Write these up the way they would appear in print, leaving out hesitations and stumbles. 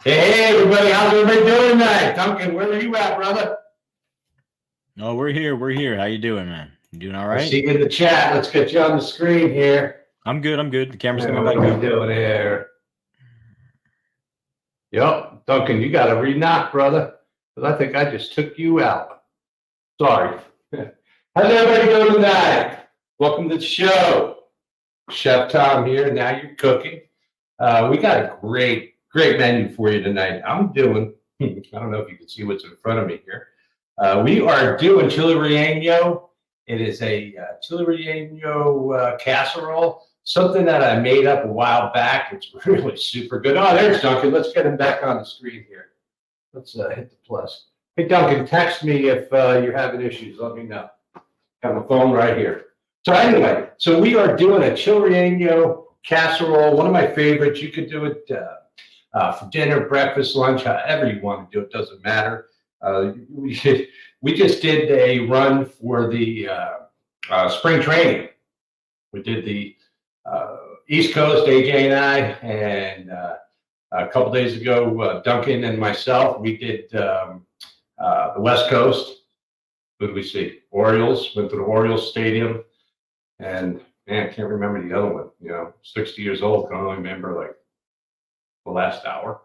Hey, everybody, how's everybody doing tonight? Duncan, where are you at, brother? No, we're here. We're here. How you doing, man? You doing all I right? see you in the chat. Let's get you on the screen here. I'm good. I'm good. The camera's coming What back are up. we doing here? Yep, Duncan, you got to re-knock, brother, because I think I just took you out. Sorry. How's everybody doing tonight? Welcome to the show. Chef Thom here. Now you're cooking. We got a great menu for you tonight. I'm doing, I don't know if you can see what's in front of me here. We are doing chili relleno. It is a chili relleno casserole, something that I made up a while back. It's really super good. Oh, there's Duncan. Let's get him back on the screen here. Let's hit the plus. Hey, Duncan, text me if you're having issues. Let me know. Got my phone right here. So anyway, so we are doing a chili relleno casserole, one of my favorites. You could do it for dinner, breakfast, lunch, however you want to do it, doesn't matter. We just did a run for the spring training. We did the East Coast, AJ and I, and a couple days ago, Duncan and myself, we did the West Coast. Who did we see? Orioles, went to the Orioles Stadium, and man, I can't remember the other one. 60 years old, can only remember like the last hour.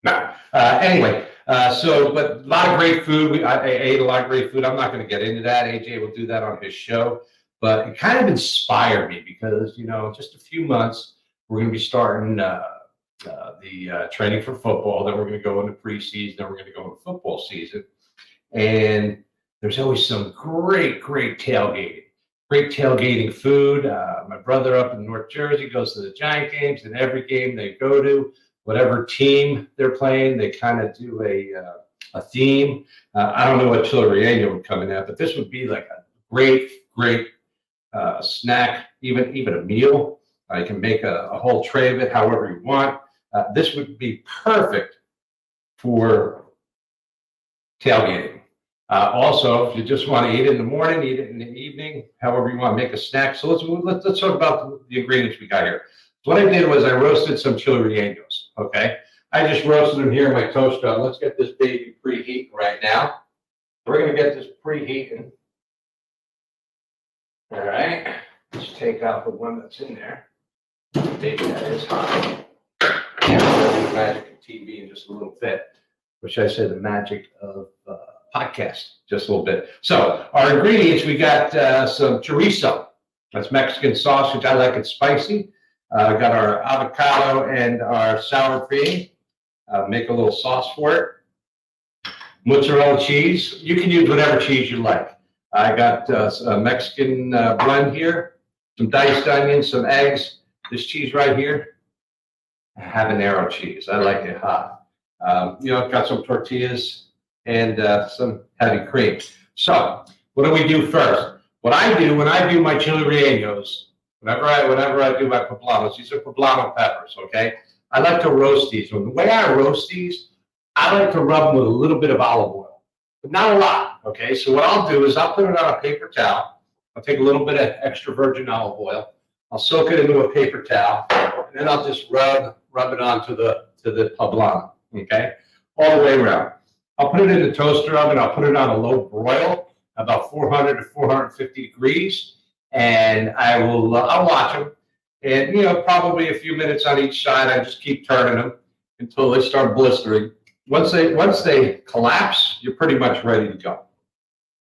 No. Anyway, but a lot of great food. I ate a lot of great food. I'm not going to get into that. AJ will do that on his show. But it kind of inspired me because, just a few months, we're going to be starting the training for football. Then we're going to go into preseason. Then we're going to go into football season. And there's always some great tailgating. Great tailgating food. My brother up in North Jersey goes to the Giant games, and every game they go to, whatever team they're playing, they kind of do a theme. I don't know what chili relleno would come in at, but this would be like a great snack, even a meal. You can make a whole tray of it however you want. This would be perfect for tailgating. Also, if you just want to eat it in the morning, eat it in the evening, however you want to make a snack. So let's talk about the ingredients we got here. So what I did was I roasted some chili rellenos. Okay, I just roasted them here in my toaster oven. Let's get this baby preheating right now. We're gonna get this preheating. All right, let's take out the one that's in there. Maybe that is hot. Yeah, the magic of TV in just a little bit. Or should I say the magic of podcast, just a little bit. So our ingredients, we got some chorizo. That's Mexican sausage. I like it spicy. Got our avocado and our sour cream. Make a little sauce for it. Mozzarella cheese. You can use whatever cheese you like. I got a Mexican blend here. Some diced onions, some eggs. This cheese right here. Habanero cheese. I like it hot. Got some tortillas and some heavy cream. So what do we do first? What I do when I do my chili rellenos, whenever I do my poblanos, these are poblano peppers, okay? I like to roast these. So the way I roast these, I like to rub them with a little bit of olive oil, but not a lot, okay? So what I'll do is I'll put it on a paper towel. I'll take a little bit of extra virgin olive oil. I'll soak it into a paper towel, and then I'll just rub it onto the poblano, okay? All the way around. I'll put it in the toaster oven. I'll put it on a low broil, about 400 to 450 degrees, and I'll watch them. And probably a few minutes on each side. I just keep turning them until they start blistering. Once they collapse, you're pretty much ready to go.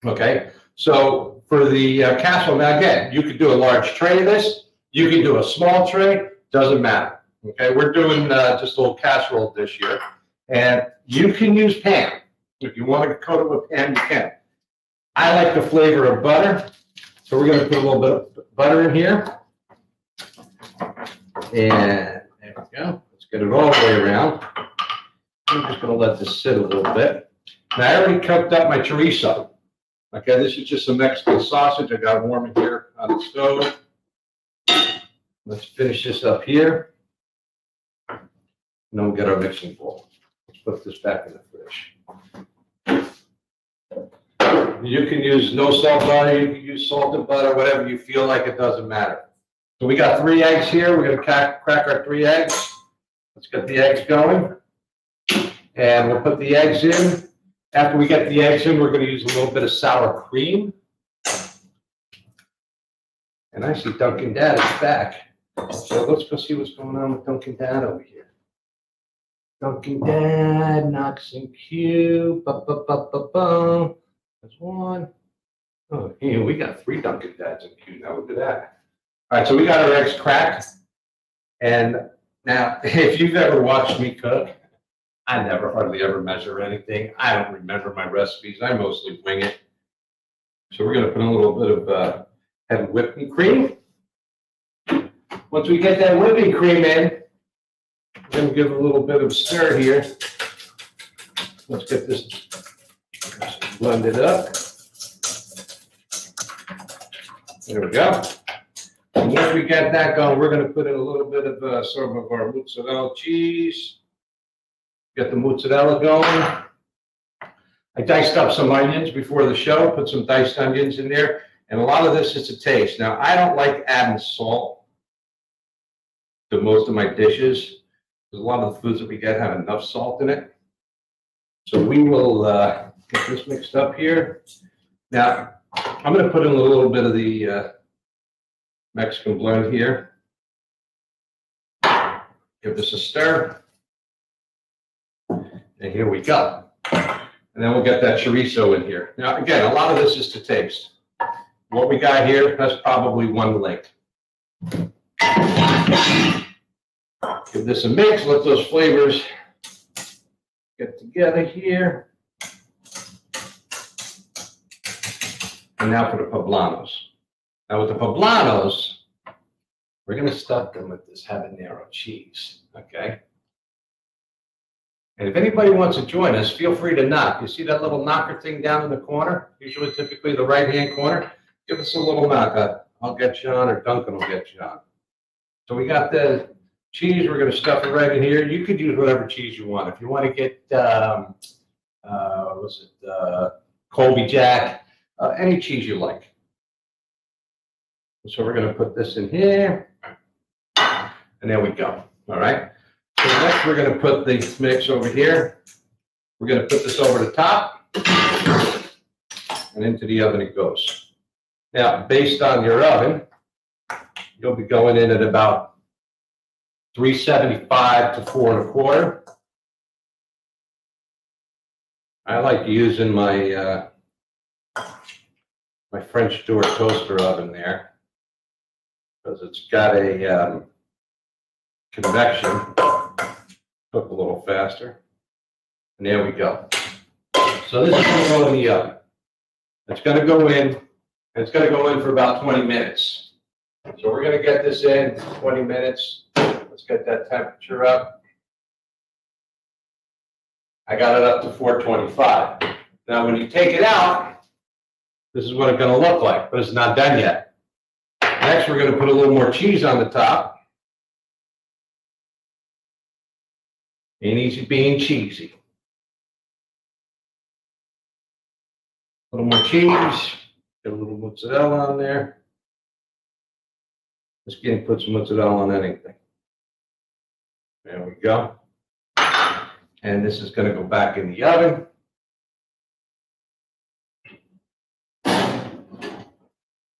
Okay. So for the casserole, now again, you could do a large tray of this. You can do a small tray. Doesn't matter. Okay. We're doing just a little casserole dish here, and you can use pan. If you want to coat it with pan, you can. I like the flavor of butter, so we're going to put a little bit of butter in here. And there we go. Let's get it all the way around. I'm just going to let this sit a little bit. Now, I already cooked up my chorizo. Okay, this is just some Mexican sausage. I got it warming here on the stove. Let's finish this up here. And then we'll get our mixing bowl. Let's put this back in the fridge. You can use no salt butter, you can use salted butter, whatever you feel like, it doesn't matter. So we got 3 eggs here. We're going to crack our 3 eggs. Let's get the eggs going. And we'll put the eggs in. After we get the eggs in, we're going to use a little bit of sour cream. And I see Dunkin' Dad is back. So let's go see what's going on with Dunkin' Dad over here. Dunkin' Dad, Knox and Q. Ba-ba-ba-ba-ba. That's one. Oh, yeah, we got 3 Dunkin' Dads in Q now. Look at that. All right, so we got our eggs cracked. And now, if you've ever watched me cook, I never hardly ever measure anything. I don't remember my recipes. I mostly wing it. So we're going to put a little bit of heavy whipping cream. Once we get that whipping cream in, we're going to give it a little bit of stir here. Let's get this blended up. There we go. And once we get that going, we're going to put in a little bit of some of our mozzarella cheese. Get the mozzarella going. I diced up some onions before the show, put some diced onions in there, and a lot of this is to taste. Now, I don't like adding salt to most of my dishes, because a lot of the foods that we get have enough salt in it. So we will get this mixed up here. Now, I'm going to put in a little bit of the Mexican blend here. Give this a stir. And here we go. And then we'll get that chorizo in here. Now, again, a lot of this is to taste. What we got here, that's probably 1 leg. Give this a mix, let those flavors get together here. And now for the poblanos. Now with the poblanos, we're going to stuff them with this habanero cheese, okay? And if anybody wants to join us, feel free to knock. You see that little knocker thing down in the corner? Usually, typically the right-hand corner. Give us a little knock. I'll get you on, or Duncan will get you on. So we got the cheese. We're going to stuff it right in here. You could use whatever cheese you want. If you want to get, Colby Jack, any cheese you like. So we're going to put this in here. And there we go. All right. So next we're going to put the mix over here. We're going to put this over the top. And into the oven it goes. Now, based on your oven, you'll be going in at about 375 to 4 1/4. I like using my my French door toaster oven there because it's got a convection, cook a little faster. And there we go. So this is going to go in the oven. It's going to go in, and it's going to go in for about 20 minutes. So we're going to get this in 20 minutes. Let's get that temperature up. I got it up to 425. Now, when you take it out, this is what it's going to look like, but it's not done yet. Next, we're going to put a little more cheese on the top. Ain't easy being cheesy. A little more cheese. Get a little mozzarella on there. This can put some mozzarella on anything. There we go. And this is going to go back in the oven.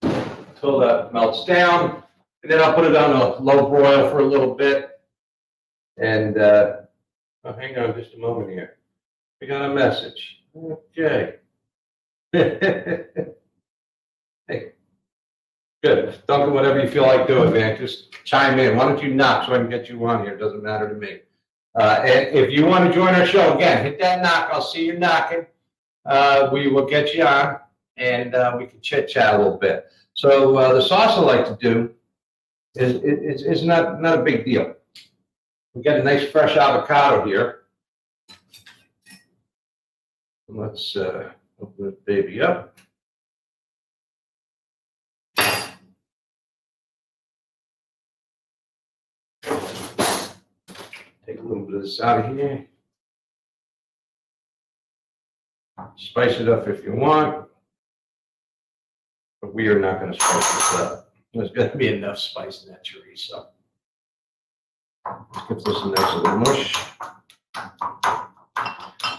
Until that melts down. And then I'll put it on a low broil for a little bit. And oh, hang on just a moment here. We got a message. Okay. Hey. Good. Duncan, whatever you feel like doing, man. Just chime in. Why don't you knock so I can get you on here? It doesn't matter to me. And if you want to join our show, again, hit that knock. I'll see you knocking. We will get you on, and we can chit-chat a little bit. So the sauce I like to do is not a big deal. We got a nice fresh avocado here. Let's open this baby up. Take a little bit of this out of here. Spice it up if you want. But we are not going to spice this up. There's going to be enough spice in that chorizo. Give this a nice little mush.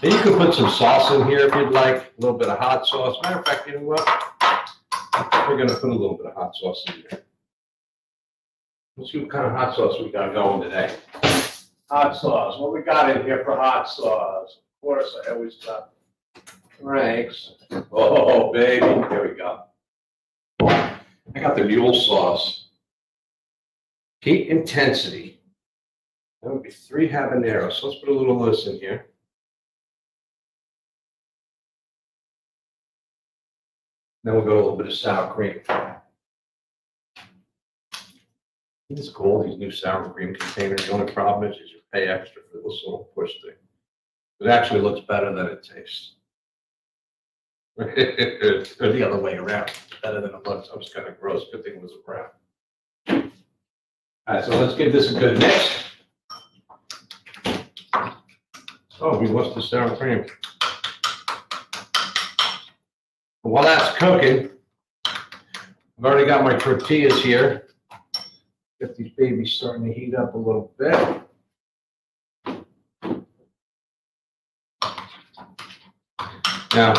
And you can put some sauce in here if you'd like, a little bit of hot sauce. Matter of fact, you know what? We're gonna put a little bit of hot sauce in there. Let's see what kind of hot sauce we got going today. Hot sauce, what we got in here for hot sauce? Of course, I always got Frank's. Oh, baby, here we go. I got the mule sauce. Heat intensity. That would be 3 habaneros. So let's put a little of this in here. Then we'll go a little bit of sour cream. It's cool, these new sour cream containers. The only problem is you pay extra for this little push thing. It actually looks better than it tastes. Or the other way around. It's better than it looks. I was kind of gross. Good thing it was brown. All right, so let's give this a good mix. Oh, we lost the sour cream. While that's cooking, I've already got my tortillas here. Get these babies starting to heat up a little bit. Now,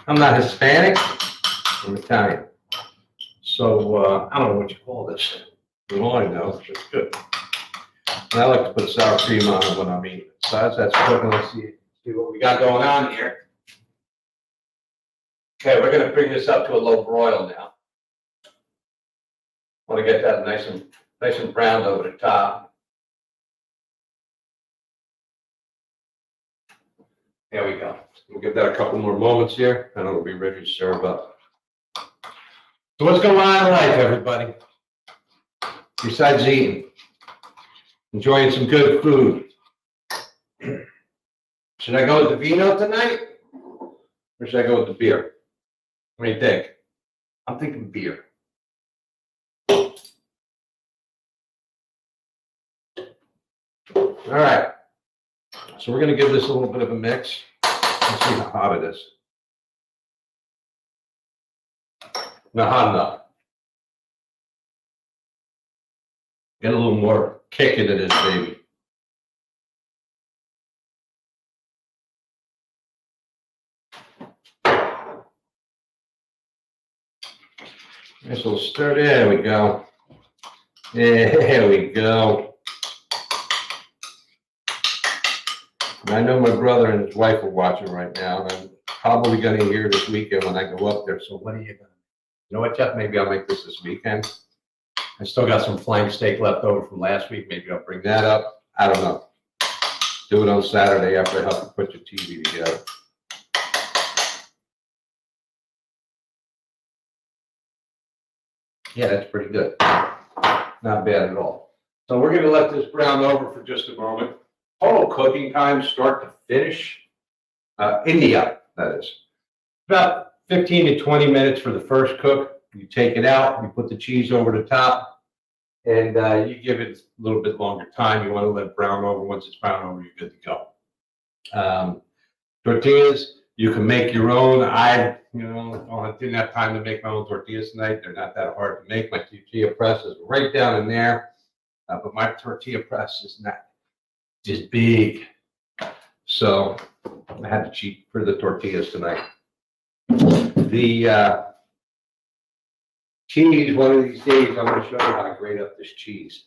I'm not Hispanic, I'm Italian. So I don't know what you call this. All I know, it's just good. And I like to put sour cream on it when I'm eating. So as that's cooking, let's see what we got going on here. Okay, we're gonna bring this up to a low broil now. Want to get that nice and browned over the top. There we go. We'll give that a couple more moments here, and it'll be ready to serve up. So what's going on in life, everybody? Besides eating, enjoying some good food. Should I go with the vino tonight, or should I go with the beer? What do you think? I'm thinking beer. All right, so we're going to give this a little bit of a mix. Let's see how hot it is. Not hot enough. Get a little more kick into this baby. Nice little stir. There we go. There we go. And I know my brother and his wife are watching right now, and I'm probably going to hear this weekend when I go up there. So what are you going to do? You know what, Jeff? Maybe I'll make this weekend. I still got some flank steak left over from last week. Maybe I'll bring that up. I don't know. Do it on Saturday after I help you put your TV together. Yeah, that's pretty good. Not bad at all. So we're going to let this brown over for just a moment. Total cooking time, start to finish, India, that is. About 15 to 20 minutes for the first cook. You take it out, you put the cheese over the top, and you give it a little bit longer time. You want to let it brown over. Once it's brown over, you're good to go. Tortillas, you can make your own. I didn't have time to make my own tortillas tonight. They're not that hard to make. My tortilla press is right down in there, but my tortilla press is not just big. So I had to cheat for the tortillas tonight. The cheese, one of these days, I'm going to show you how to grate up this cheese.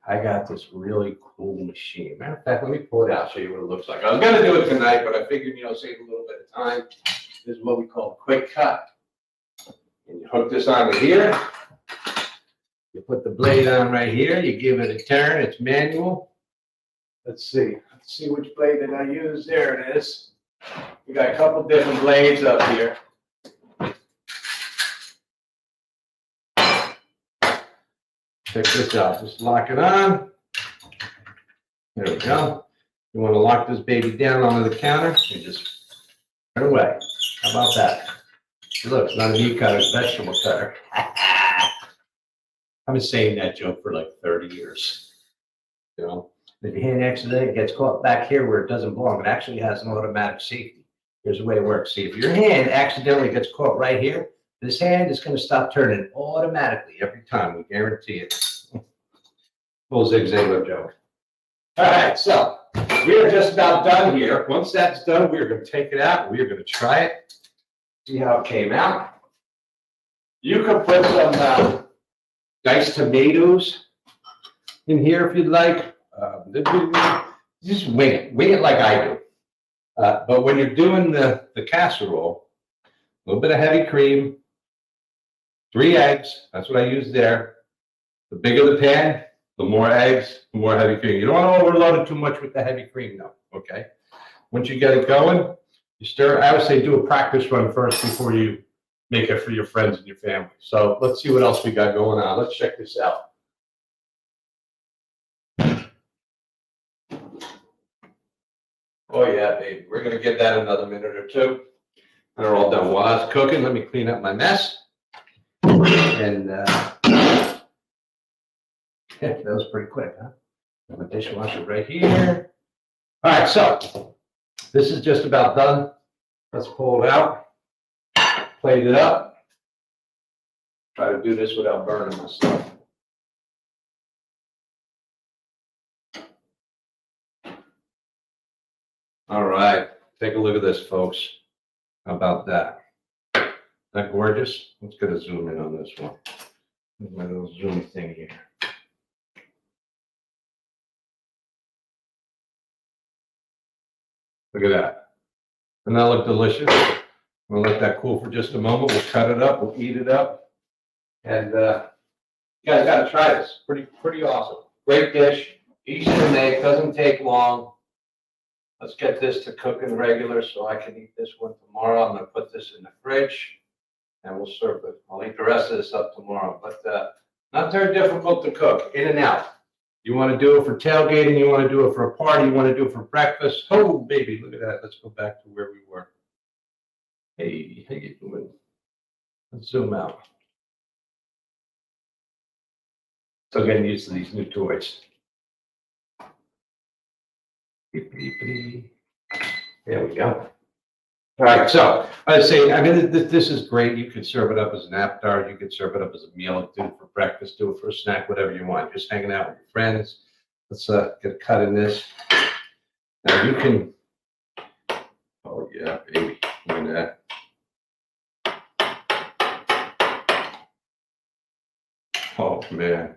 I got this really cool machine. Matter of fact, let me pull it out, show you what it looks like. I was going to do it tonight, but I figured, save a little bit of time. This is what we call a quick cut. And you hook this onto here. You put the blade on right here. You give it a turn. It's manual. Let's see which blade did I use. There it is. We got a couple different blades up here. Check this out. Just lock it on. There we go. You want to lock this baby down onto the counter, you just put it away. How about that? Look, it's not a meat cutter, it's a vegetable cutter. I've been saying that joke for like 30 years. If your hand accidentally gets caught back here where it doesn't belong, it actually has an automatic safety. Here's the way it works. See, if your hand accidentally gets caught right here, this hand is going to stop turning automatically every time. We guarantee it. Little Zig Ziglar joke. All right, so we are just about done here. Once that's done, we are going to take it out. We are going to try it, see how it came out. You could put some diced tomatoes in here if you'd like. Just wing it. Wing it like I do. But when you're doing the casserole, a little bit of heavy cream, 3 eggs. That's what I use there. The bigger the pan, the more eggs, the more heavy cream. You don't want to overload it too much with the heavy cream, though. Okay. Once you get it going, you stir. I would say do a practice run first before you make it for your friends and your family. So let's see what else we got going on. Let's check this out. Oh yeah, baby. We're gonna give that another minute or two. And they're all done. While it's cooking, let me clean up my mess. And that was pretty quick, huh? Got my dishwasher right here. All right, so this is just about done. Let's pull it out, plate it up. Try to do this without burning myself. All right, take a look at this, folks. How about that? Isn't that gorgeous? Let's get a zoom in on this one. Here's my little zoom thing here. Look at that. Doesn't that look delicious? We'll let that cool for just a moment. We'll cut it up. We'll eat it up. And you guys got to try this. Pretty awesome. Great dish. Easy to make. Doesn't take long. Let's get this to cooking regular so I can eat this one tomorrow. I'm going to put this in the fridge and we'll serve it. I'll eat the rest of this up tomorrow. But not very difficult to cook. In and out. You want to do it for tailgating, you want to do it for a party, you want to do it for breakfast. Oh, baby, look at that. Let's go back to where we were. Hey, how you doing? Let's zoom out. Still getting used to these new toys. There we go. All right, so I was saying, I mean, this is great. You could serve it up as an appetizer. You could serve it up as a meal, do it for breakfast, do it for a snack, whatever you want. Just hanging out with your friends. Let's get a cut in this. Now you can, oh yeah, baby, look at that. Oh man.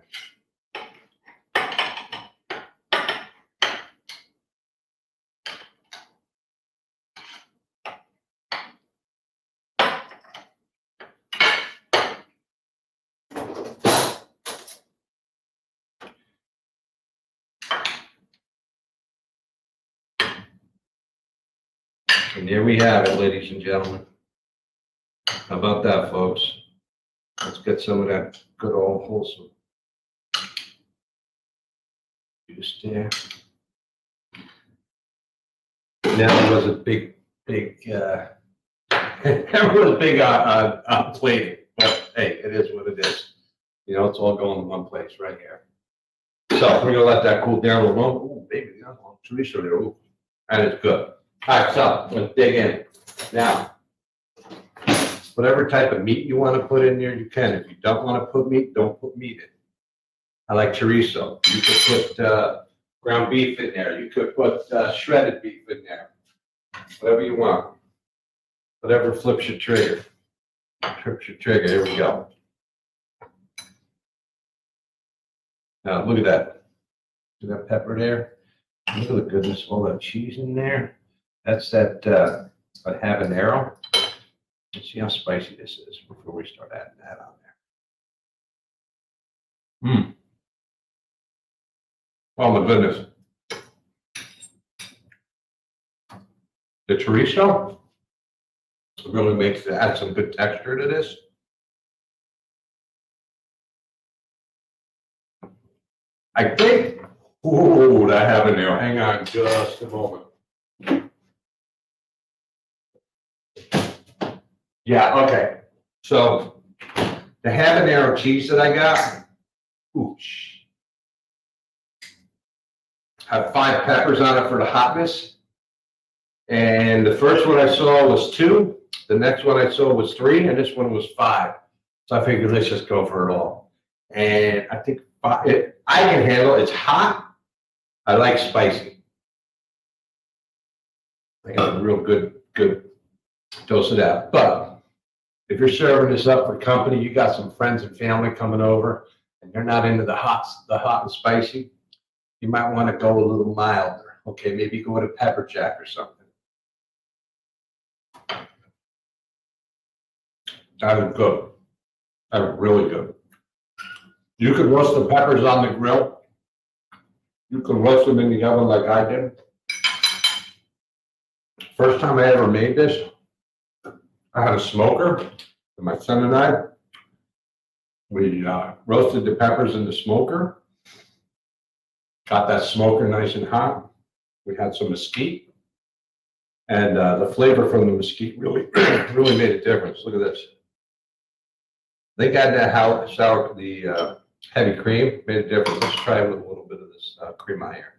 And there we have it, ladies and gentlemen. How about that, folks? Let's get some of that good old wholesome juice there. That was a big, that was big on plating. But hey, it is what it is. You know, it's all going in one place right here. So we're gonna let that cool down a little. Oh, baby, that's a chorizo there. Ooh, and it's good. All right, so let's dig in. Now, whatever type of meat you want to put in there, you can. If you don't want to put meat, don't put meat in. I like chorizo. You could put ground beef in there. You could put shredded beef in there. Whatever you want. Whatever flips your trigger. Trips your trigger. Here we go. Now, look at that. See that pepper there? Look at the goodness, all that cheese in there. That's that habanero. Let's see how spicy this is before we start adding that on there. Oh my goodness. The chorizo really makes it add some good texture to this. I think, ooh, that habanero. Hang on just a moment. Yeah, okay. So the habanero cheese that I got, ooch, had 5 peppers on it for the hotness. And the first one I saw was 2. The next one I saw was 3, and this one was 5. So I figured let's just go for it all. And I think I can handle it. It's hot. I like spicy. I got a real good dose of that. But if you're serving this up for company, you got some friends and family coming over, and they're not into the hot and spicy, you might want to go a little milder. Okay, maybe go with a pepper jack or something. That is good. That is really good. You could roast the peppers on the grill. You could roast them in the oven like I did. First time I ever made this, I had a smoker, and my son and I, we roasted the peppers in the smoker. Got that smoker nice and hot. We had some mesquite, and the flavor from the mesquite really, really made a difference. Look at this. They got that sour, the heavy cream made a difference. Let's try it with a little bit of this cream out here.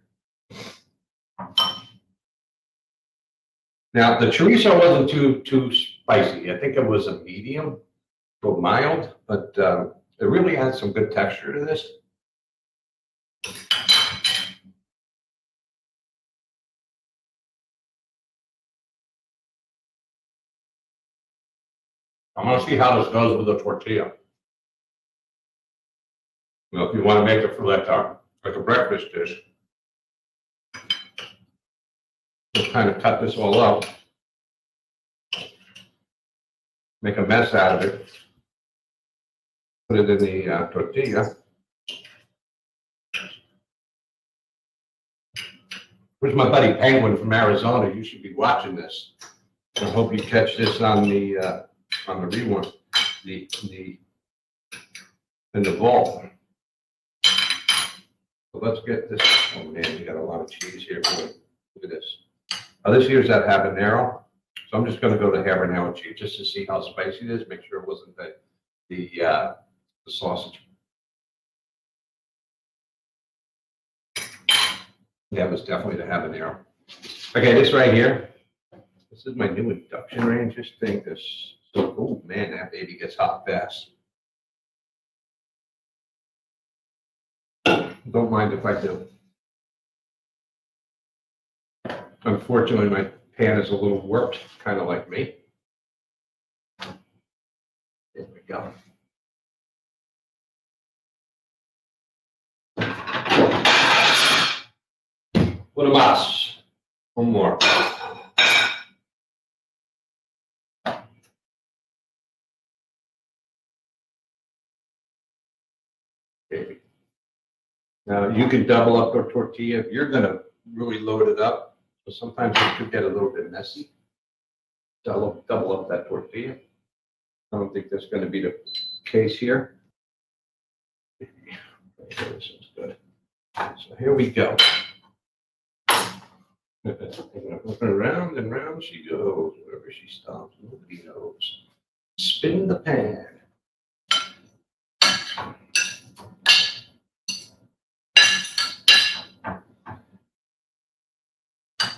Now the chorizo wasn't too spicy. I think it was a medium, or mild, but it really adds some good texture to this. I'm gonna see how this goes with the tortilla. Well, if you want to make it for like a breakfast dish, just kind of cut this all up, make a mess out of it, put it in the tortilla. Where's my buddy Penguin from Arizona? You should be watching this. I hope you catch this on the rewind, in the vault. So let's get this. Oh man, you got a lot of cheese here. Boy. Look at this. This here's that habanero. So I'm just going to go to habanero cheese just to see how spicy it is. Make sure it wasn't the sausage. Yeah, it was definitely the habanero. Okay, this right here. This is my new induction range. Just think this. So, oh man, that baby gets hot fast. Don't mind if I do. Unfortunately, my pan is a little warped, kind of like me. There we go. What más? One more. Okay. Now you can double up your tortilla if you're gonna really load it up. So sometimes it could get a little bit messy. Double up that tortilla. I don't think that's going to be the case here. This is good. So here we go. Round and round she goes. Wherever she stops, nobody knows. Spin the pan.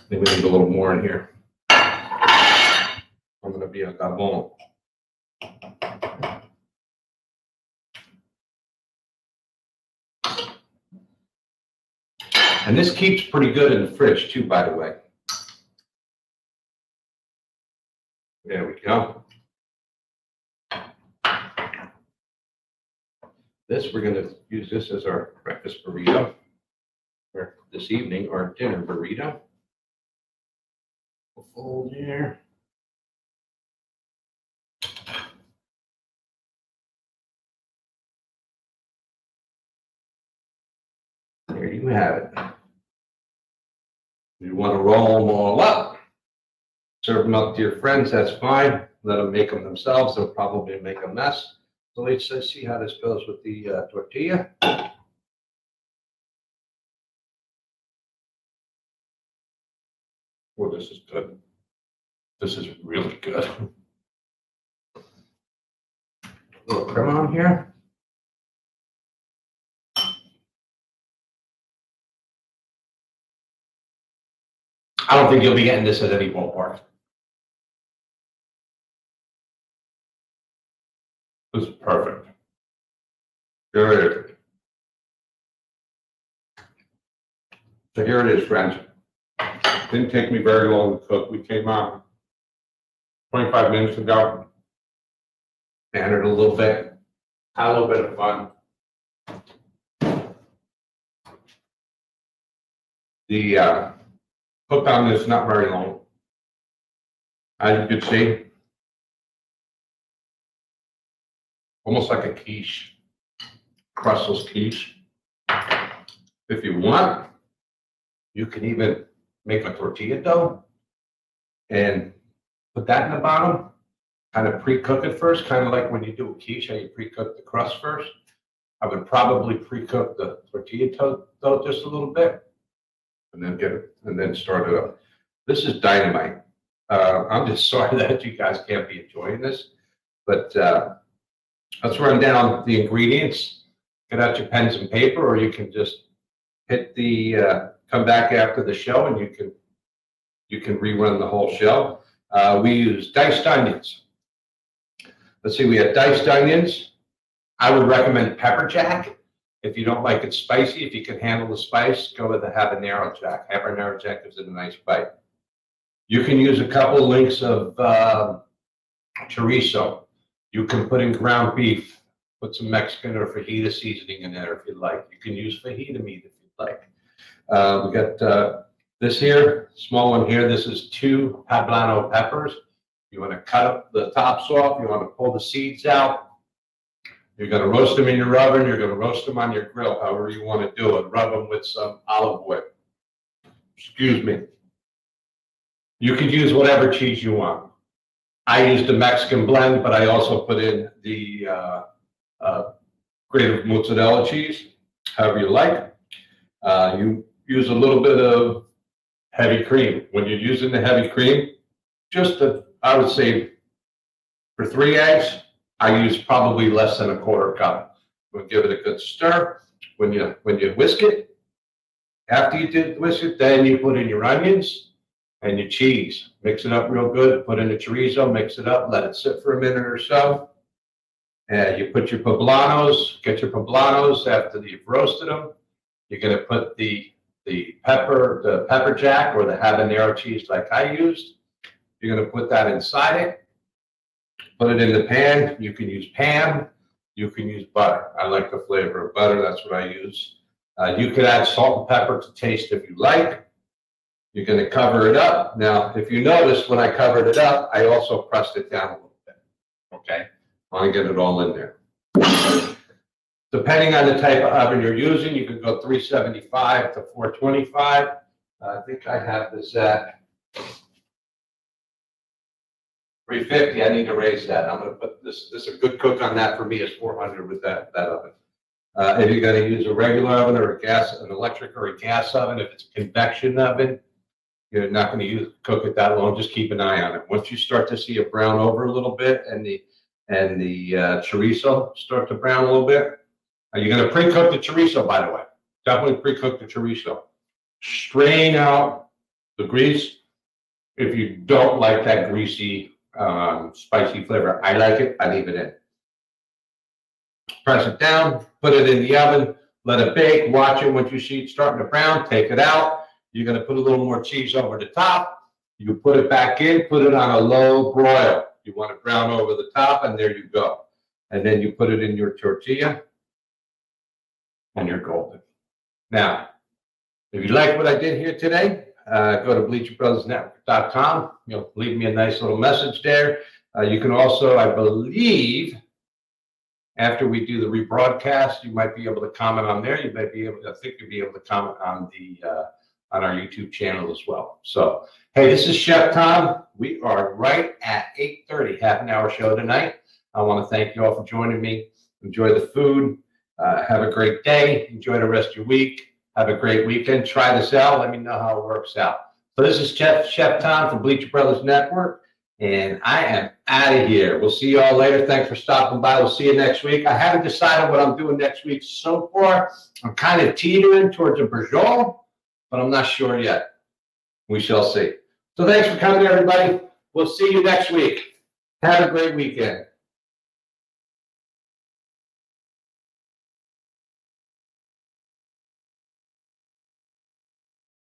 Maybe we need a little more in here. I'm going to be a gabon. And this keeps pretty good in the fridge too, by the way. There we go. This, we're going to use this as our breakfast burrito, or this evening, our dinner burrito. We'll fold here. There you have it. You want to roll them all up, serve them up to your friends, that's fine. Let them make them themselves. They'll probably make a mess. So let's see how this goes with the tortilla. Oh, this is good. This is really good. A little crema on here. I don't think you'll be getting this at any ballpark. This is perfect. Good. So here it is, friends. Didn't take me very long to cook. We came on 25 minutes ago. Standard a little bit. Had a little bit of fun. The cook on this not very long. As you can see, almost like a quiche, crustless quiche. If you want, you can even make a tortilla dough and put that in the bottom. Kind of pre-cook it first, kind of like when you do a quiche, how you pre-cook the crust first. I would probably pre-cook the tortilla dough just a little bit, and then get it, and then start it up. This is dynamite. I'm just sorry that you guys can't be enjoying this, but let's run down the ingredients. Get out your pens and paper, or you can just hit the come back after the show, and you can rerun the whole show. We use diced onions. Let's see, we have diced onions. I would recommend pepper jack. If you don't like it spicy, if you can handle the spice, go with the habanero jack. Habanero jack gives it a nice bite. You can use a couple links of chorizo. You can put in ground beef, put some Mexican or fajita seasoning in there if you'd like. You can use fajita meat if you'd like. We got this here, small one here. This is 2 Poblano peppers. You want to cut up the tops off. You want to pull the seeds out. You're going to roast them in your oven. You're going to roast them on your grill, however you want to do it. Rub them with some olive oil. Excuse me. You can use whatever cheese you want. I used the Mexican blend, but I also put in the grated mozzarella cheese, however you like. You use a little bit of heavy cream. When you're using the heavy cream, I would say for 3 eggs, I use probably less than a quarter cup. We'll give it a good stir. When you whisk it, after you did whisk it, then you put in your onions and your cheese. Mix it up real good. Put in the chorizo, mix it up, let it sit for a minute or so. And you put your poblanos, get your poblanos after you've roasted them. You're going to put the pepper jack or the habanero cheese like I used. You're going to put that inside it. Put it in the pan. You can use Pam. You can use butter. I like the flavor of butter. That's what I use. You could add salt and pepper to taste if you like. You're going to cover it up. Now, if you notice, when I covered it up, I also pressed it down a little bit. Okay? I want to get it all in there. Depending on the type of oven you're using, you can go 375 to 425. I think I have this at 350. I need to raise that. I'm going to put this. This is a good cook on that for me is 400 with that oven. If you're going to use a regular oven or an electric or a gas oven, if it's a convection oven, you're not going to cook it that long. Just keep an eye on it. Once you start to see it brown over a little bit and the chorizo start to brown a little bit, you're going to pre-cook the chorizo, by the way. Definitely pre-cook the chorizo. Strain out the grease. If you don't like that greasy, spicy flavor, I like it. I leave it in. Press it down, put it in the oven, let it bake, watch it. Once you see it starting to brown, take it out. You're going to put a little more cheese over the top. You put it back in, put it on a low broil. You want it brown over the top, and there you go. And then you put it in your tortilla, and you're golden. Now, if you like what I did here today, go to bleacherbrothersnetwork.com. You'll leave me a nice little message there. You can also, I believe, after we do the rebroadcast, you might be able to comment on there. You might be able to, I think you'll be able to comment on on our YouTube channel as well. So, hey, this is Chef Thom. We are right at 8:30, half an hour show tonight. I want to thank you all for joining me. Enjoy the food. Have a great day. Enjoy the rest of your week. Have a great weekend. Try this out. Let me know how it works out. So this is Chef Thom from Bleacher Brothers Network, and I am out of here. We'll see you all later. Thanks for stopping by. We'll see you next week. I haven't decided what I'm doing next week so far. I'm kind of teetering towards a bourgeois, but I'm not sure yet. We shall see. So thanks for coming, everybody. We'll see you next week. Have a great weekend.